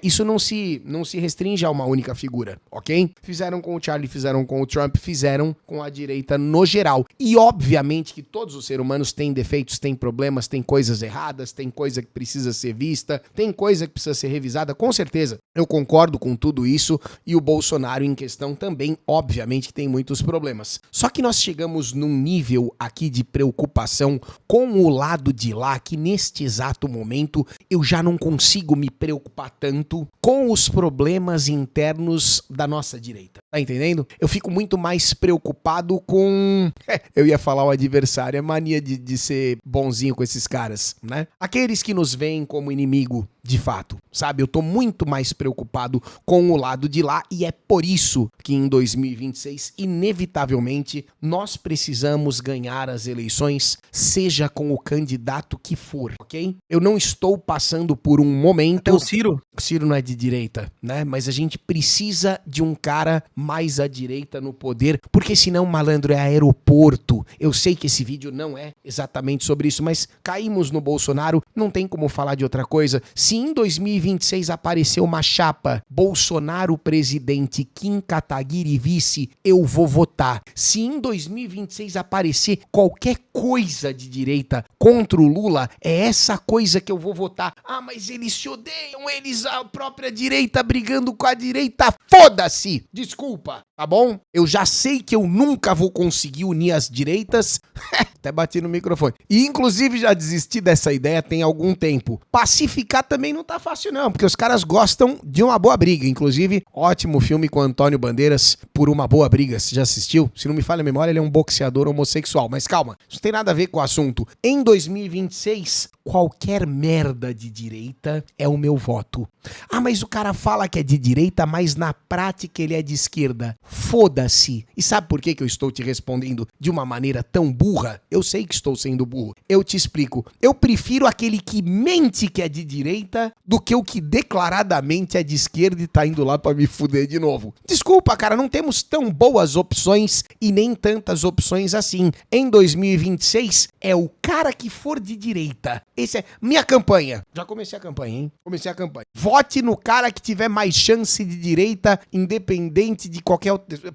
isso não se restringe a uma única figura, ok? Fizeram com o Charlie, fizeram com o Trump, fizeram com a direita no geral. E obviamente que todos os seres humanos têm defeitos, têm problemas, têm coisas erradas, tem coisa que precisa ser vista, tem coisa que precisa ser revisada, com certeza. Eu concordo com tudo isso e o Bolsonaro em questão também, obviamente, que tem muitos problemas. Só que nós chegamos num nível aqui de preocupação com o lado de lá que neste exato momento eu já não consigo me preocupar tanto com os problemas internos da nossa direita. Tá entendendo? Eu fico muito mais preocupado com... eu ia falar o adversário, é mania de ser bonzinho com esses caras, né? Aqueles que nos veem como inimigo, de fato, sabe? Eu tô muito mais preocupado com o lado de lá e é por isso que em 2026, inevitavelmente, nós precisamos ganhar as eleições, seja com o candidato que for, ok? Eu não estou passando por um momento... Até o Ciro? O Ciro não é de direita, né? Mas a gente precisa de um cara mais à direita no poder, porque senão, malandro, é aeroporto. Eu sei que esse vídeo não é exatamente sobre isso, mas caímos no Bolsonaro, não tem como falar de outra coisa. Se em 2026 aparecer uma chapa Bolsonaro presidente, Kim Kataguiri vice, eu vou votar. Se em 2026 aparecer qualquer coisa de direita contra o Lula, é essa coisa que eu vou votar. Ah, mas eles se odeiam, eles, a própria direita brigando com a direita. Foda-se! Desculpa, tá bom? Eu já sei que eu nunca vou conseguir unir as direitas. Até bati no microfone. E inclusive já desisti dessa ideia tem algum tempo. Pacificar também não tá fácil não, porque os caras gostam de uma boa briga. Inclusive, ótimo filme com Antônio Bandeiras, Por Uma Boa Briga. Você já assistiu? Se não me falha a memória, ele é um boxeador homossexual. Mas calma, isso não tem nada a ver com o assunto. Em 2026, qualquer merda de direita é o meu voto. Ah, mas o cara fala que é de direita, mas na prática ele é de esquerda. Foda-se. E sabe por que eu estou te respondendo de uma maneira tão burra? Eu sei que estou sendo burro. Eu te explico. Eu prefiro aquele que mente que é de direita do que o que declaradamente é de esquerda e tá indo lá pra me fuder de novo. Desculpa, cara, não temos tão boas opções e nem tantas opções assim. Em 2026, é o cara que for de direita. Esse é minha campanha. Já comecei a campanha, hein? Comecei a campanha. Vote no cara que tiver mais chance de direita, independente de qualquer...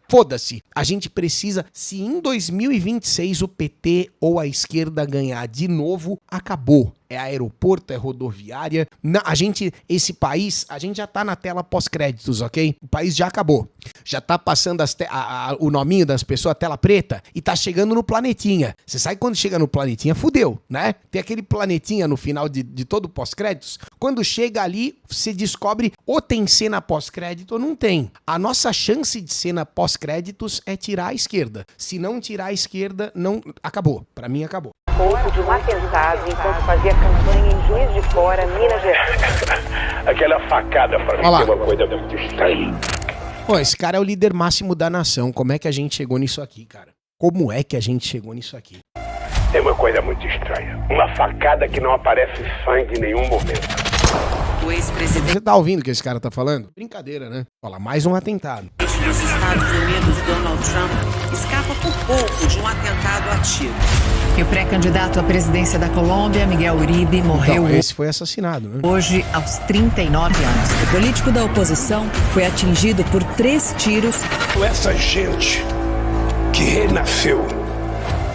Foda-se. A gente precisa... Se em 2026 o PT ou a esquerda ganhar de novo, acabou. É aeroporto, é rodoviária. Esse país, a gente já tá na tela pós-créditos, ok? O país já acabou. Já tá passando o nominho das pessoas, a tela preta, e tá chegando no planetinha. Você sabe quando chega no planetinha, fudeu, né? Tem aquele planetinha no final de todo pós-créditos. Quando chega ali, você descobre ou tem cena pós-crédito ou não tem. A nossa chance de cena pós-créditos é tirar a esquerda. Se não tirar a esquerda, não... Acabou. Pra mim, acabou. Pouco de um atentado enquanto fazia campanha em Juiz de Fora, Minas Gerais. Aquela facada pra mim é uma coisa muito estranha. Pô, esse cara é o líder máximo da nação. Como é que a gente chegou nisso aqui, cara? Como é que a gente chegou nisso aqui? É uma coisa muito estranha. Uma facada que não aparece sangue em nenhum momento. O ex-presidente... Você tá ouvindo o que esse cara tá falando? Brincadeira, né? Fala, mais um atentado. dos Estados Unidos, Donald Trump, escapa por pouco de um atentado a tiro. E o pré-candidato à presidência da Colômbia, Miguel Uribe, morreu... Então, esse foi assassinado, né? Hoje, aos 39 anos. O político da oposição foi atingido por 3 tiros. Essa gente que renasceu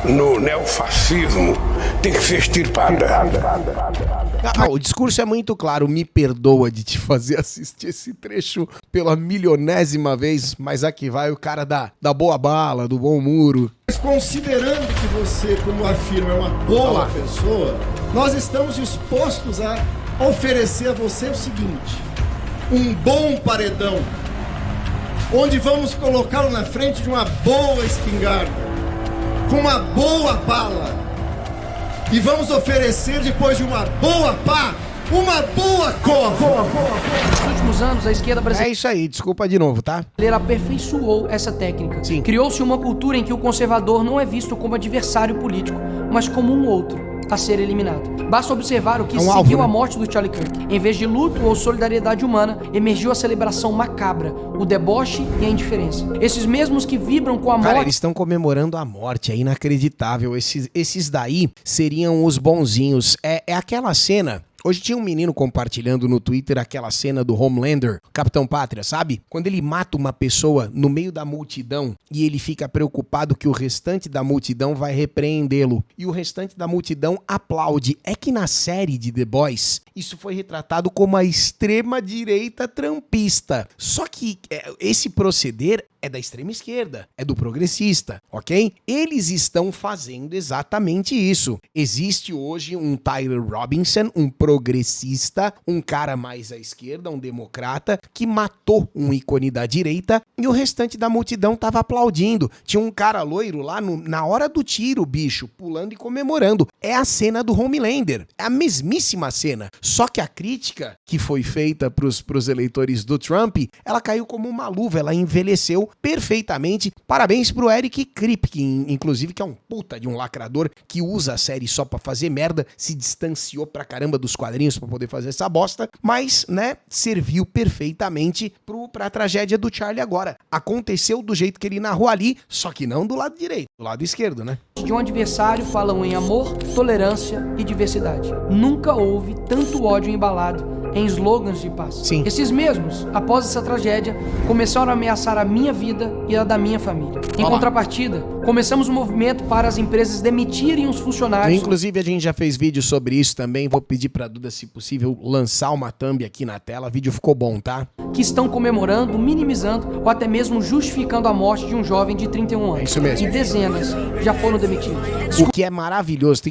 no neofascismo tem que ser extirpada. O discurso é muito claro, me perdoa de te fazer assistir esse trecho pela milionésima vez, mas aqui vai o cara da boa bala, do bom muro. Mas considerando que você, como afirma, é uma boa pessoa, nós estamos dispostos a oferecer a você o seguinte: um bom paredão, onde vamos colocá-lo na frente de uma boa espingarda, com uma boa bala, e vamos oferecer, depois de uma boa pá, uma boa cova. Nos últimos anos, a esquerda brasileira... É isso aí, desculpa de novo, tá? ...aperfeiçoou essa técnica. Sim. Criou-se uma cultura em que o conservador não é visto como adversário político, mas como um outro a ser eliminado. Basta observar o que seguiu a morte do Charlie Kirk. Em vez de luto ou solidariedade humana, emergiu a celebração macabra, o deboche e a indiferença. Esses mesmos que vibram com a morte... Cara, eles estão comemorando a morte, é inacreditável. Esses daí seriam os bonzinhos. É aquela cena... Hoje tinha um menino compartilhando no Twitter aquela cena do Homelander, Capitão Pátria, sabe? Quando ele mata uma pessoa no meio da multidão e ele fica preocupado que o restante da multidão vai repreendê-lo. E o restante da multidão aplaude. É que na série de The Boys, isso foi retratado como a extrema-direita trumpista. Só que esse proceder é da extrema esquerda, é do progressista, ok? Eles estão fazendo exatamente isso. Existe hoje um Tyler Robinson, um progressista, um cara mais à esquerda, um democrata, que matou um ícone da direita e o restante da multidão tava aplaudindo. Tinha um cara loiro lá na hora do tiro, bicho, pulando e comemorando. É a cena do Homelander, é a mesmíssima cena. Só que a crítica que foi feita pros eleitores do Trump, ela caiu como uma luva, ela envelheceu perfeitamente. Parabéns pro Eric Kripke, inclusive, que é um puta de um lacrador que usa a série só pra fazer merda, se distanciou pra caramba dos quadrinhos pra poder fazer essa bosta, mas, né, serviu perfeitamente pra tragédia do Charlie agora. Aconteceu do jeito que ele narrou ali, só que não do lado direito, do lado esquerdo, né? De um adversário falam em amor, tolerância e diversidade. Nunca houve tanto ódio embalado em slogans de paz. Sim. Esses mesmos, após essa tragédia, começaram a ameaçar a minha vida e a da minha família. Em contrapartida, começamos um movimento para as empresas demitirem os funcionários. Inclusive, a gente já fez vídeo sobre isso também. Vou pedir pra Duda, se possível, lançar uma thumb aqui na tela. O vídeo ficou bom, tá? Que estão comemorando, minimizando ou até mesmo justificando a morte de um jovem de 31 anos. É isso mesmo. E dezenas já foram demitidos. O que é maravilhoso.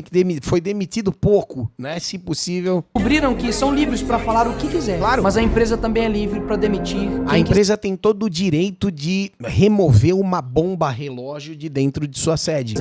Foi demitido pouco, né? Se possível. Descobriram que são livres para falar o que quiser. Claro. Mas a empresa também é livre para demitir. A empresa tem todo o direito de remover uma bomba relógio de dentro de sua sede.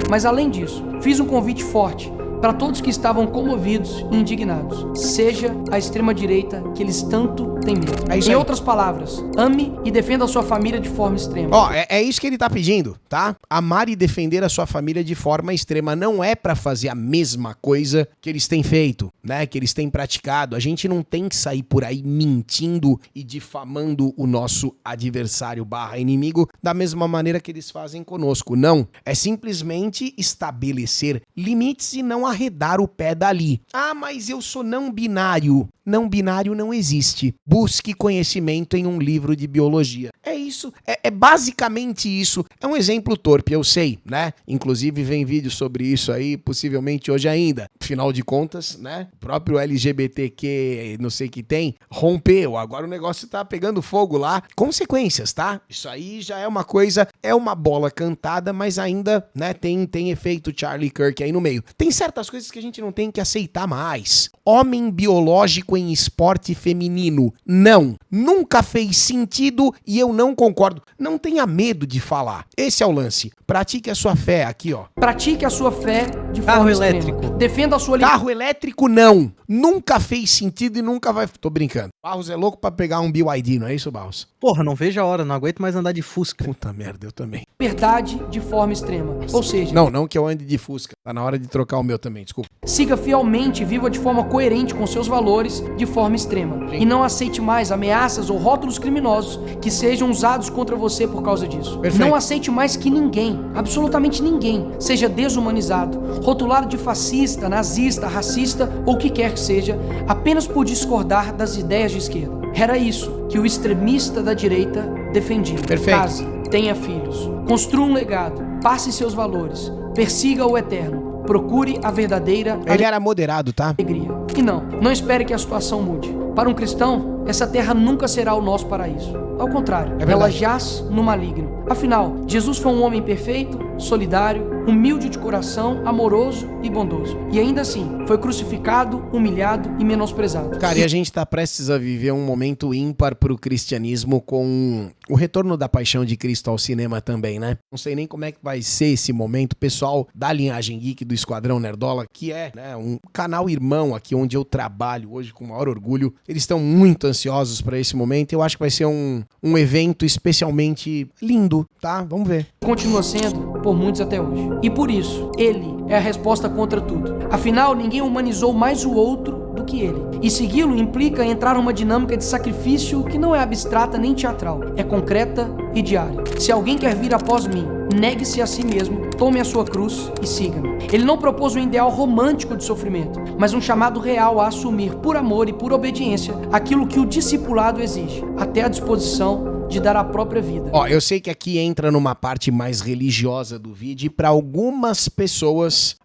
Mas além disso, fiz um convite forte para todos que estavam comovidos e indignados. Seja a extrema-direita que eles tanto têm medo. Em outras palavras, ame e defenda a sua família de forma extrema. Ó, é isso que ele tá pedindo, tá? Amar e defender a sua família de forma extrema não é pra fazer a mesma coisa que eles têm feito, né? Que eles têm praticado. A gente não tem que sair por aí mentindo e difamando o nosso adversário / inimigo da mesma maneira que eles fazem conosco. Não. É simplesmente estabelecer limites e não arredar o pé dali. Ah, mas eu sou não binário. Não binário não existe. Busque conhecimento em um livro de biologia. É isso. É basicamente isso. É um exemplo torpe, eu sei, né? Inclusive vem vídeo sobre isso aí, possivelmente hoje ainda. Afinal de contas, né? O próprio LGBTQ, não sei o que tem, rompeu. Agora o negócio tá pegando fogo lá. Consequências, tá? Isso aí já é uma coisa, é uma bola cantada, mas ainda, né, tem efeito Charlie Kirk aí no meio. Tem certas coisas que a gente não tem que aceitar mais. Homem biológico em esporte feminino. Não. Nunca fez sentido e eu não concordo. Não tenha medo de falar. Esse é o lance. Pratique a sua fé aqui, ó. Pratique a sua fé de Carro forma elétrico. extrema. Defenda a sua Carro elétrico, não. Nunca fez sentido e nunca vai... Tô brincando. Barros é louco pra pegar um BYD, não é isso, Barros? Porra, não vejo a hora, não aguento mais andar de Fusca. Puta merda, eu também. liberdade de forma extrema. Ou seja... Não que eu ande de Fusca. Tá na hora de trocar o meu também, desculpa. Siga fielmente e viva de forma coerente com seus valores de forma extrema. Sim. E não aceite mais ameaças ou rótulos criminosos que sejam usados contra você por causa disso. Perfeito. Não aceite mais que ninguém, absolutamente ninguém, seja desumanizado, rotulado de fascista, nazista, racista ou o que quer que seja, apenas por discordar das ideias de esquerda. Era isso que o extremista da direita defendia. Perfeito. Case, tenha filhos, construa um legado, passe seus valores, persiga o eterno, procure a verdadeira Ele era moderado, tá? alegria. E não espere que a situação mude. Para um cristão, essa terra nunca será o nosso paraíso. Ao contrário, ela jaz no maligno. Afinal, Jesus foi um homem perfeito, solidário, humilde de coração, amoroso e bondoso. E ainda assim, foi crucificado, humilhado e menosprezado. Cara, e a gente tá prestes a viver um momento ímpar pro cristianismo com o retorno da Paixão de Cristo ao cinema também, né? Não sei nem como é que vai ser esse momento. O pessoal da Linhagem Geek do Esquadrão Nerdola, que é, né, um canal irmão aqui onde eu trabalho hoje com o maior orgulho, eles estão muito ansiosos para esse momento. Eu acho que vai ser um evento especialmente lindo, tá? Vamos ver. Continua sendo por muitos até hoje. E por isso, ele é a resposta contra tudo. Afinal, ninguém humanizou mais o outro do que ele. E segui-lo implica entrar numa dinâmica de sacrifício que não é abstrata nem teatral, é concreta e diária. Se alguém quer vir após mim, negue-se a si mesmo, tome a sua cruz e siga-me. Ele não propôs um ideal romântico de sofrimento, mas um chamado real a assumir por amor e por obediência aquilo que o discipulado exige, até a disposição de dar a própria vida. Ó, eu sei que aqui entra numa parte mais religiosa do vídeo e para algumas pessoas,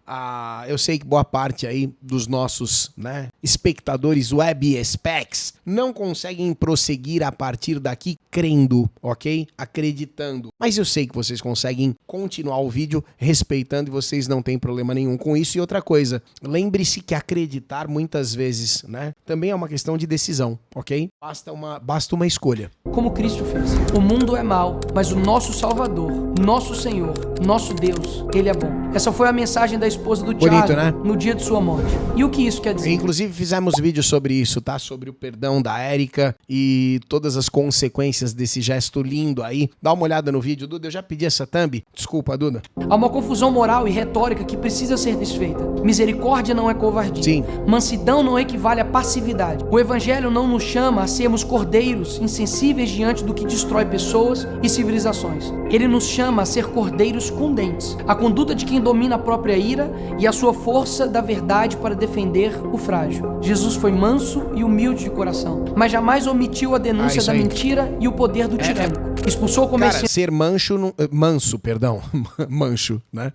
eu sei que boa parte aí dos nossos, né, espectadores web specs não conseguem prosseguir a partir daqui crendo, ok? Acreditando. Mas eu sei que vocês conseguem continuar o vídeo respeitando e vocês não têm problema nenhum com isso. E outra coisa, lembre-se que acreditar muitas vezes, né, também é uma questão de decisão, ok? Basta uma escolha. Como Cristo fez. O mundo é mau, mas o nosso Salvador, nosso Senhor, nosso Deus, Ele é bom. Essa foi a mensagem da esposa do Tiago, né? No dia de sua morte. E o que isso quer dizer? Inclusive fizemos vídeo sobre isso, tá? Sobre o perdão da Érica e todas as consequências desse gesto lindo aí. Dá uma olhada no vídeo, Duda. Eu já pedi essa thumb. Desculpa, Duda. Há uma confusão moral e retórica que precisa ser desfeita. Misericórdia não é covardia. Sim. Mansidão não equivale a passividade. O Evangelho não nos chama a sermos cordeiros insensíveis diante do que destrói pessoas e civilizações. Ele nos chama a ser cordeiros com dentes. A conduta de quem domina a própria ira e a sua força da verdade para defender o frágil. Jesus foi manso e humilde de coração, mas jamais omitiu a denúncia da mentira e o poder do tirânico. Expulsou o comerciante. Cara, ser manso, mancho, né?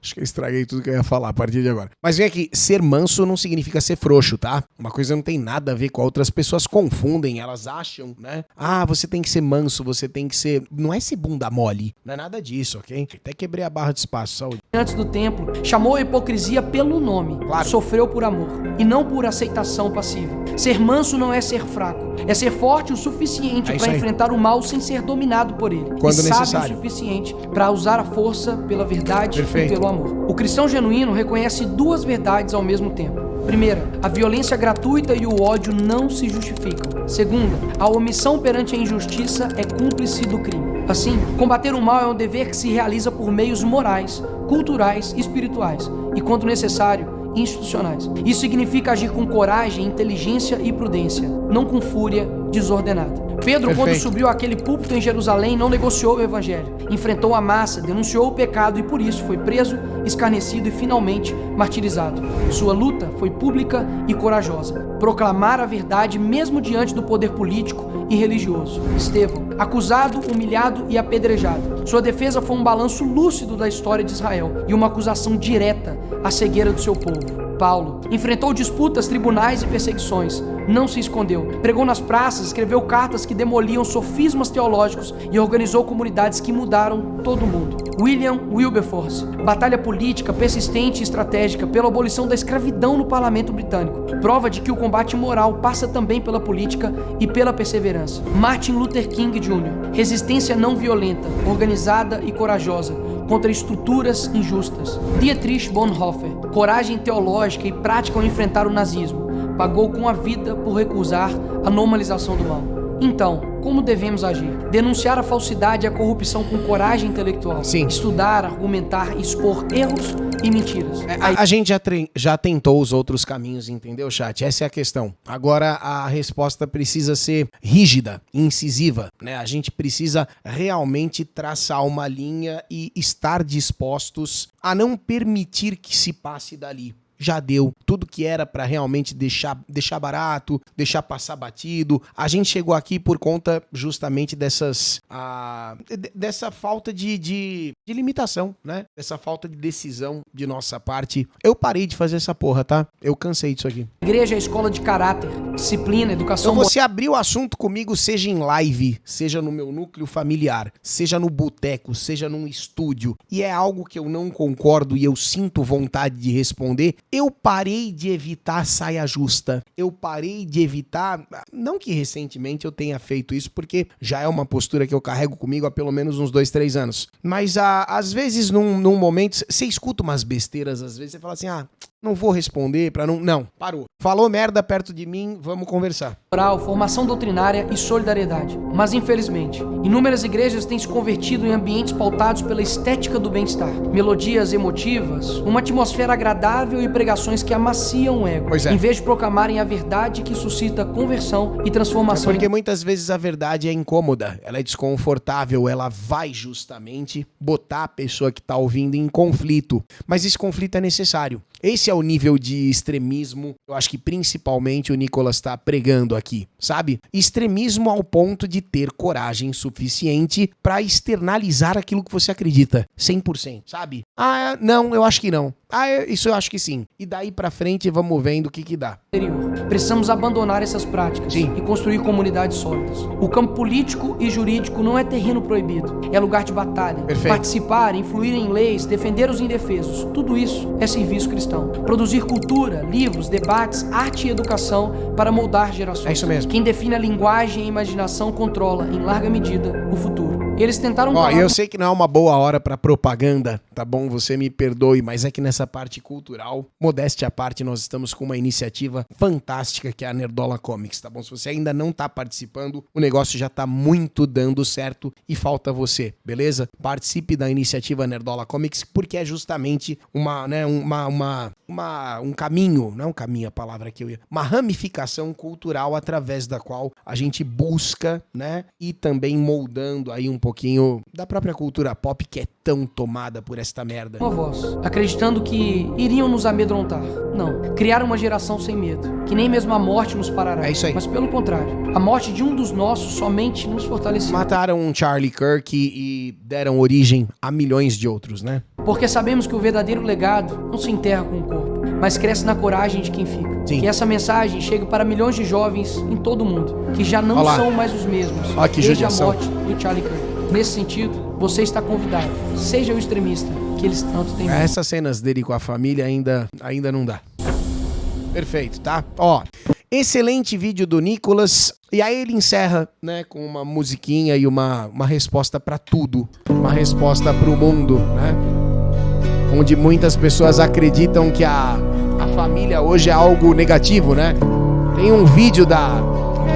Acho que eu estraguei tudo que eu ia falar a partir de agora. Mas vem aqui, ser manso não significa ser frouxo, tá? Uma coisa não tem nada a ver com a outra. As pessoas confundem, elas acham, né? Ah, você tem que ser manso, você tem que ser... Não é ser bunda mole, não é nada disso, ok? Até quebrei a barra de espaço, saúde. Antes do templo, chamou a hipocrisia pelo nome. Claro. Sofreu por amor e não por aceitação passiva. Ser manso não é ser fraco, é ser forte o suficiente para enfrentar o mal sem ser dominado por ele. Quando e necessário. Sábio o suficiente para usar a força pela verdade e pelo amor. O cristão genuíno reconhece duas verdades ao mesmo tempo. Primeira, a violência gratuita e o ódio não se justificam. Segunda, a omissão perante a injustiça é cúmplice do crime. Assim, combater o mal é um dever que se realiza por meios morais, culturais e espirituais, e quando necessário, institucionais. Isso significa agir com coragem, inteligência e prudência, não com fúria desordenada. Pedro, quando subiu àquele púlpito em Jerusalém, não negociou o evangelho. Enfrentou a massa, denunciou o pecado e por isso foi preso, escarnecido e finalmente martirizado. Sua luta foi pública e corajosa. Proclamar a verdade mesmo diante do poder político e religioso. Estevão, acusado, humilhado e apedrejado. Sua defesa foi um balanço lúcido da história de Israel e uma acusação direta à cegueira do seu povo. Paulo enfrentou disputas, tribunais e perseguições. Não se escondeu. Pregou nas praças, escreveu cartas que demoliam sofismas teológicos e organizou comunidades que mudaram todo mundo. William Wilberforce. Batalha política persistente e estratégica pela abolição da escravidão no parlamento britânico. Prova de que o combate moral passa também pela política e pela perseverança. Martin Luther King Jr. Resistência não violenta, organizada e corajosa contra estruturas injustas. Dietrich Bonhoeffer. Coragem teológica e prática ao enfrentar o nazismo. Pagou com a vida por recusar a normalização do mal. Então, como devemos agir? Denunciar a falsidade e a corrupção com coragem intelectual. Sim. Estudar, argumentar, expor erros e mentiras. A gente já tentou os outros caminhos, entendeu, chat? Essa é a questão. Agora a resposta precisa ser rígida, incisiva, né? A gente precisa realmente traçar uma linha e estar dispostos a não permitir que se passe dali. já deu. Tudo que era pra realmente deixar barato, deixar passar batido. A gente chegou aqui por conta justamente dessa falta de limitação, né? Dessa falta de decisão de nossa parte. Eu parei de fazer essa porra, tá? Eu cansei disso aqui. Igreja é escola de caráter, disciplina, educação... Então você abriu o assunto comigo, seja em live, seja no meu núcleo familiar, seja no boteco, seja num estúdio, e é algo que eu não concordo e eu sinto vontade de responder, eu parei de evitar saia justa. Eu parei de evitar... Não que recentemente eu tenha feito isso, porque já é uma postura que eu carrego comigo há pelo menos uns 2-3 anos. Mas às vezes, num momento, você escuta umas besteiras, às vezes você fala assim, não vou responder pra não... Não, parou. Falou merda perto de mim, vamos conversar. Formação doutrinária e solidariedade. Mas, infelizmente, inúmeras igrejas têm se convertido em ambientes pautados pela estética do bem-estar. Melodias emotivas, uma atmosfera agradável e pregações que amaciam o ego. Pois é. Em vez de proclamarem a verdade que suscita conversão e transformação. Porque muitas vezes a verdade é incômoda, ela é desconfortável, ela vai justamente botar a pessoa que tá ouvindo em conflito. Mas esse conflito é necessário. Esse é o nível de extremismo, eu acho que principalmente o Nicolas tá pregando aqui, sabe? Extremismo ao ponto de ter coragem suficiente pra externalizar aquilo que você acredita, 100%, sabe? Não, eu acho que não. Isso eu acho que sim. E daí pra frente vamos vendo o que dá. Precisamos abandonar essas práticas e construir comunidades sólidas. O campo político e jurídico não é terreno proibido, é lugar de batalha. Perfeito. Participar, influir em leis, defender os indefesos, tudo isso é serviço cristão. Produzir cultura, livros, debates, arte e educação para moldar gerações. É isso mesmo. Quem define a linguagem e a imaginação controla, em larga medida, o futuro. Eles tentaram... Eu sei que não é uma boa hora pra propaganda, tá bom? Você me perdoe, mas é que nessa parte cultural, modéstia à parte, nós estamos com uma iniciativa fantástica que é a Nerdola Comics, tá bom? Se você ainda não tá participando, o negócio já tá muito dando certo e falta você, beleza? Participe da iniciativa Nerdola Comics porque é justamente um caminho, não é um caminho a palavra que eu ia, uma ramificação cultural através da qual a gente busca, né? E também moldando aí um pouquinho da própria cultura pop que é tão tomada por esta merda. Uma voz, acreditando que iriam nos amedrontar. Não, criar uma geração sem medo, que nem mesmo a morte nos parará. É isso aí. Mas pelo contrário, a morte de um dos nossos somente nos fortaleceu. Mataram um Charlie Kirk e deram origem a milhões de outros, né? Porque sabemos que o verdadeiro legado não se enterra com o corpo, mas cresce na coragem de quem fica. Sim. Que essa mensagem chegue para milhões de jovens em todo o mundo, que já não são mais os mesmos desde a morte do Charlie Kirk. Nesse sentido, você está convidado. Seja o extremista que eles tanto têm. Essas cenas dele com a família ainda não dá. Perfeito, tá? Excelente vídeo do Nicolas. E aí ele encerra, né, com uma musiquinha e uma resposta pra tudo. Uma resposta pro mundo, né? Onde muitas pessoas acreditam que a família hoje é algo negativo, né? Tem um vídeo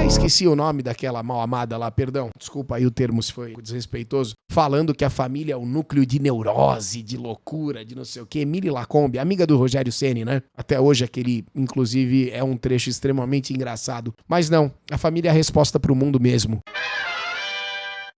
esqueci o nome daquela mal amada lá, perdão. Desculpa aí o termo se foi desrespeitoso. Falando que a família é um núcleo de neurose, de loucura, de não sei o quê. Emily Lacombe, amiga do Rogério Ceni, né? Até hoje aquele, inclusive, é um trecho extremamente engraçado. Mas não, a família é a resposta pro mundo mesmo.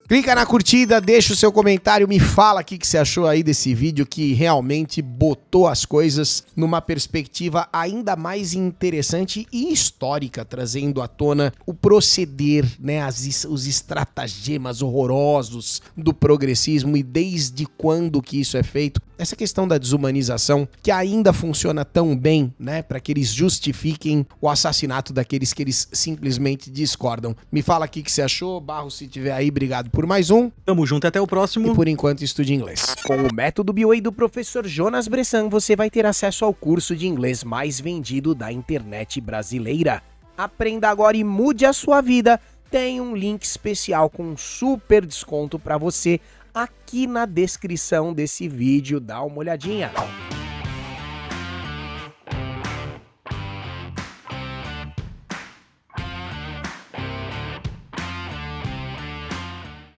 Clica na curtida, deixa o seu comentário, me fala o que você achou aí desse vídeo que realmente botou as coisas numa perspectiva ainda mais interessante e histórica, trazendo à tona o proceder, né, os estratagemas horrorosos do progressismo e desde quando que isso é feito. Essa questão da desumanização que ainda funciona tão bem, né, para que eles justifiquem o assassinato daqueles que eles simplesmente discordam. Me fala o que você achou, Barro, se tiver aí, obrigado por mais um. Tamo junto, até o próximo. E por enquanto estude inglês. Com o método BioA do professor Jonas Bressan, você vai ter acesso ao curso de inglês mais vendido da internet brasileira. Aprenda agora e mude a sua vida. Tem um link especial com um super desconto para você aqui na descrição desse vídeo. Dá uma olhadinha.